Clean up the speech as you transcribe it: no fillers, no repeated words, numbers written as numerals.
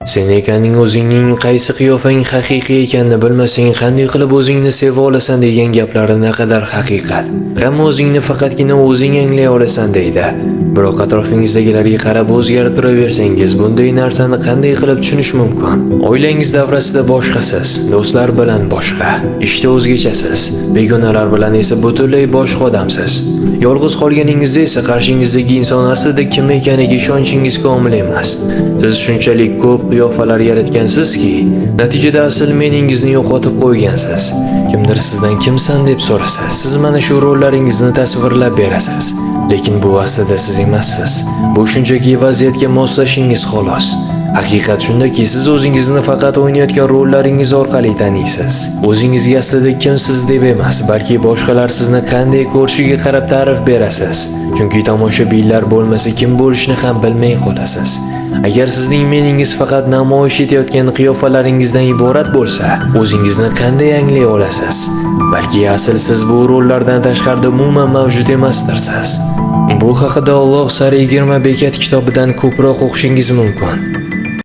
Sen ekanning o'zingning qaysi qiyofang haqiqiy ekanini bilmasang, qanday qilib o'zingni seva olasan degan gaplari naqadar haqiqat. Hamma o'zingni faqatgina o'zing anglay olasan deydi. Biroq atrofingizdagilarga qarab o'zgarib turaversangiz, bunday narsani qanday qilib tushunish mumkin? Oilangiz davrasida boshqasiz, do'stlar bilan boshqa, ishda o'zgachasiz, begonalar bilan esa butunlay boshqa odamsiz. Yolg'iz qolganingizda esa qarshingizdagi inson aslida kim ekaniga ishonchingiz komil emas. Siz shunchalik ko'p qiyofalar yaratgansizki, natijada asl meningizni yo'qotib qo'ygansiz. Kimdir sizdan kimsan deb so'rasa, siz mana shu rollaringizni tasvirlab berasiz. Lekin bu aslida siz emassiz. Bu shunchaki vaziyatga moslashingiz xolos. Haqiqat shundaki, siz o'zingizni faqat o'ynayotgan rollaringiz orqali taniysiz. O'zingizga aslida kimsiz deb emas, balki boshqalar sizni qanday ko'rishiga qarab ta'rif berasiz. Chunki tomoshabinlar bo'lmasa kim bo'lishni ham bilmay qolasiz. Agar sizning meningiz faqat namoyish etayotgan qiyofalaringizdan iborat bo'lsa, o'zingizni qanday anglay olasiz? Balki asl siz bu rollardan tashqarida umuman mavjud emasdirsiz. Bu haqida Alloh sari 20 bekat kitobidan ko'proq o'qishingiz mumkin.